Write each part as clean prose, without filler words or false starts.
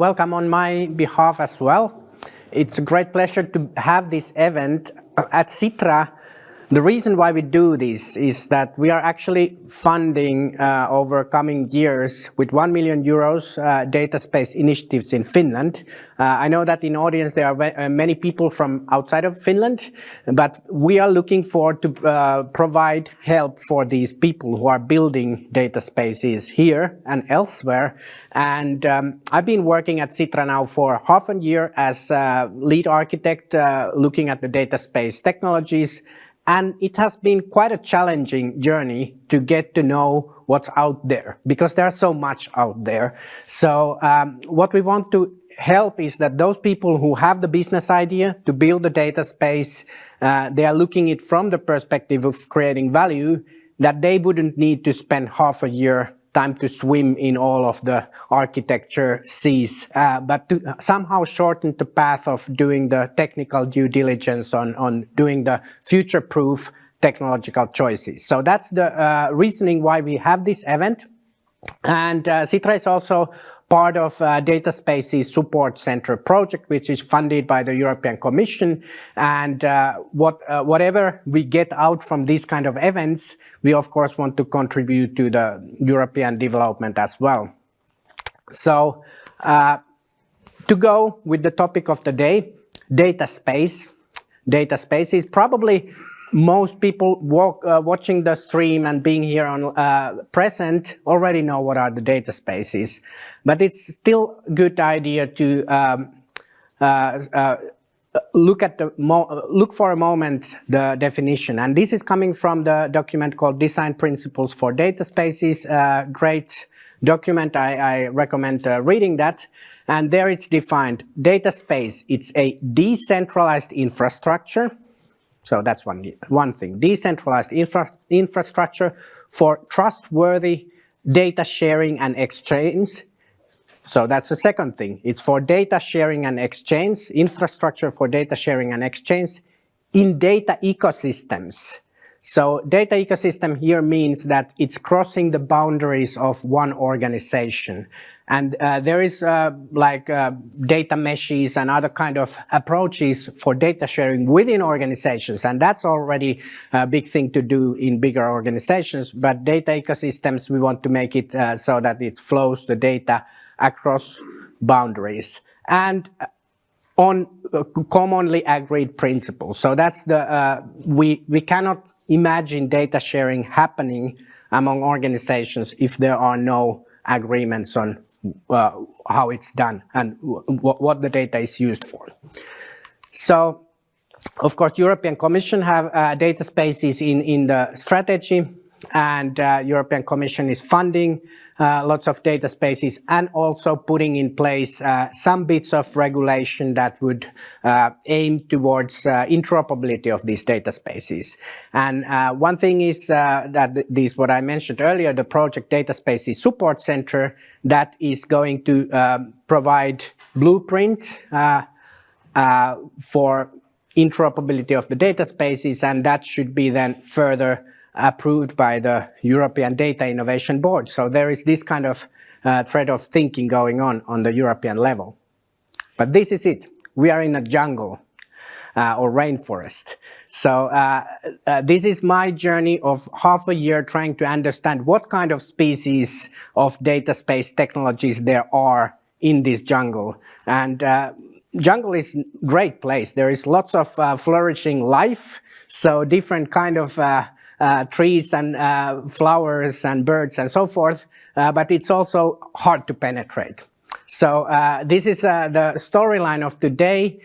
welcome on my behalf as well. It's a great pleasure to have this event at Sitra. The reason why we do this is that we are actually funding over coming years with 1 million euros data space initiatives in Finland. I know that in audience there are many people from outside of Finland, but we are looking for to provide help for these people who are building data spaces here and elsewhere. And I've been working at Sitra now for half a year as lead architect looking at the data space technologies. And it has been quite a challenging journey to get to know what's out there, because there's so much out there. So what we want to help is that those people who have the business idea to build a data space, they are looking at it from the perspective of creating value, that they wouldn't need to spend half a year time to swim in all of the architecture seas, but to somehow shorten the path of doing the technical due diligence on doing the future-proof technological choices. So that's the reasoning why we have this event. And Sitra is also part of Data Spaces Support Center project, which is funded by the European Commission. And whatever we get out from these kind of events, we of course want to contribute to the European development as well. So to go with the topic of the day, data space. Data space is probably most people watching the stream and being here on present already know what are the data spaces, but it's still a good idea to look for a moment the definition. And this is coming from the document called Design Principles for Data Spaces. Great document. I recommend reading that. And there it's defined. Data space, it's a decentralized infrastructure. So that's one thing. Decentralized infrastructure for trustworthy data sharing and exchange. So that's the second thing. It's for data sharing and exchange, infrastructure for data sharing and exchange in data ecosystems. So data ecosystem here means that it's crossing the boundaries of one organization. And there is data meshes and other kind of approaches for data sharing within organizations. And that's already a big thing to do in bigger organizations. But data ecosystems, we want to make it so that it flows the data across boundaries and on commonly agreed principles. So that's the, we cannot imagine data sharing happening among organizations if there are no agreements on how it's done and what the data is used for. So, of course, European Commission have data spaces in the strategy, and European Commission is funding lots of data spaces and also putting in place some bits of regulation that would aim towards interoperability of these data spaces. And one thing is that this, what I mentioned earlier, the project Data Spaces Support Center, that is going to provide blueprint for interoperability of the data spaces, and that should be then further approved by the European Data Innovation Board. So there is this kind of thread of thinking going on the European level. But this is it. We are in a jungle or rainforest. So this is my journey of half a year trying to understand what kind of species of data space technologies there are in this jungle. And jungle is a great place. There is lots of flourishing life. So different kind of trees and flowers and birds and so forth, but it's also hard to penetrate. So this is the storyline of today.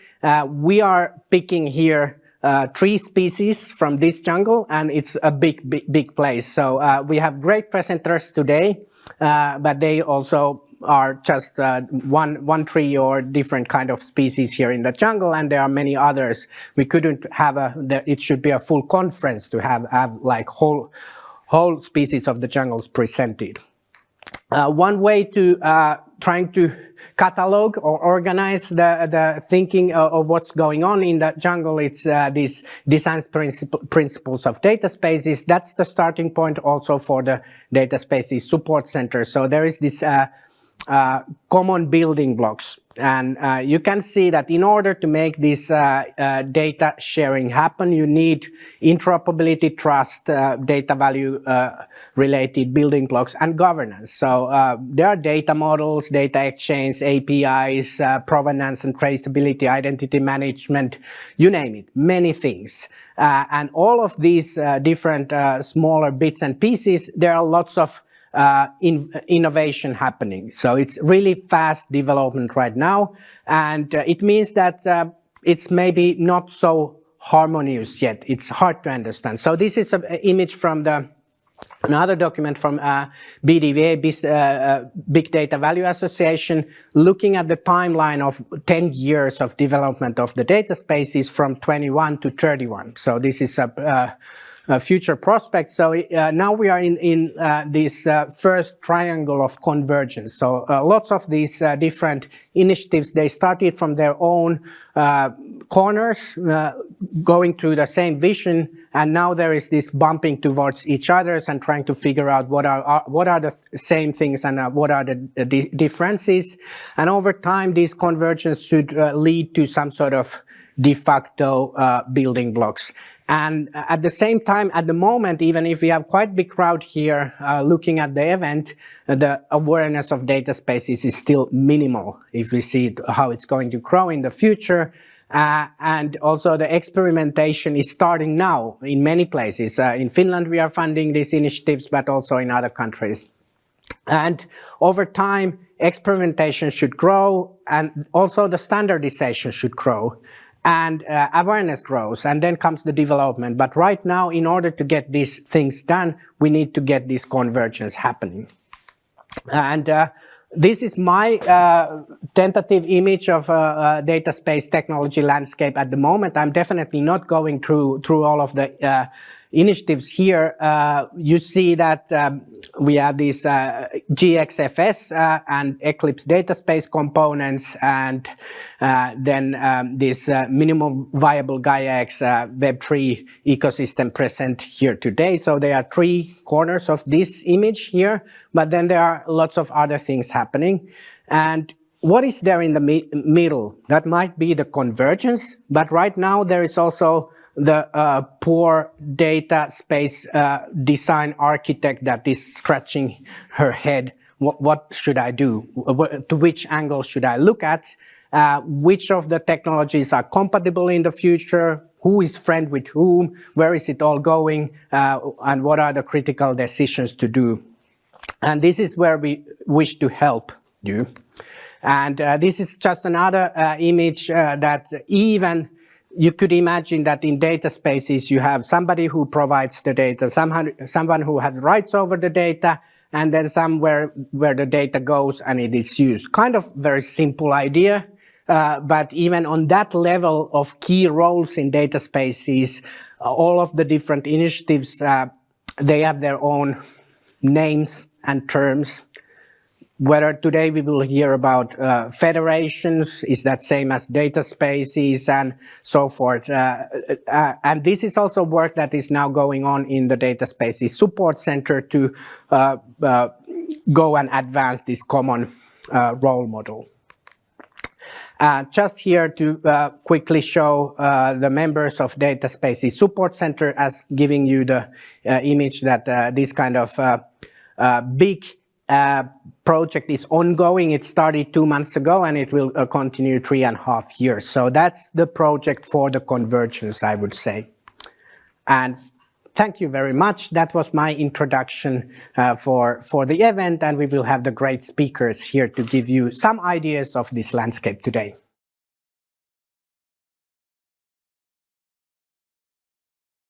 We are picking here 3 species from this jungle, and it's a big place. So we have great presenters today, but they also are just one tree or different kind of species here in the jungle, and there are many others. We couldn't have it should be a full conference to have like whole species of the jungles presented. One way to trying to catalog or organize the thinking of what's going on in the jungle, it's these design principles of data spaces. That's the starting point also for the Data Spaces Support Center. So there is this common building blocks. And you can see that in order to make this data sharing happen, you need interoperability, trust, data value related building blocks, and governance. So there are data models, data exchange, APIs, provenance and traceability, identity management, you name it, many things. And all of these different smaller bits and pieces, there are lots of innovation happening. So it's really fast development right now. And it means that it's maybe not so harmonious yet. It's hard to understand. So this is an image from another document from BDVA, Big Data Value Association, looking at the timeline of 10 years of development of the data spaces from 21 to 31. So this is a future prospect. So now we are in this first triangle of convergence. So lots of these different initiatives, they started from their own corners, going to the same vision, and now there is this bumping towards each other and trying to figure out what are the same things and what are the differences. And over time, these convergences should lead to some sort of de facto building blocks. And at the same time, at the moment, even if we have quite big crowd here looking at the event, the awareness of data spaces is still minimal if we see how it's going to grow in the future. And also the experimentation is starting now in many places. In Finland, we are funding these initiatives, but also in other countries. And over time, experimentation should grow, and also the standardization should grow. And awareness grows, and then comes the development. But right now, in order to get these things done, we need to get this convergence happening. And this is my tentative image of a data space technology landscape at the moment. I'm definitely not going through all of the initiatives here. You see that we have these GXFS and Eclipse data space components, and then this minimum viable Gaia-X Web3 ecosystem present here today. So there are three corners of this image here, but then there are lots of other things happening. And what is there in the middle? That might be the convergence, but right now there is also the poor data space design architect that is scratching her head. What should I do? To which angle should I look at? Which of the technologies are compatible in the future? Who is friend with whom? Where is it all going? And what are the critical decisions to do? And this is where we wish to help you. And this is just another image that even you could imagine that in data spaces you have somebody who provides the data, someone who has rights over the data, and then somewhere where the data goes and it is used. Kind of very simple idea, but even on that level of key roles in data spaces, all of the different initiatives, they have their own names and terms. Whether today we will hear about federations, is that same as data spaces and so forth. And this is also work that is now going on in the Data Spaces Support Center to go and advance this common role model. Just here to quickly show the members of Data Spaces Support Center as giving you the image that this kind of big project is ongoing. It started 2 months ago and it will continue 3.5 years. So that's the project for the convergence, I would say. And thank you very much. That was my introduction for the event, and we will have the great speakers here to give you some ideas of this landscape today.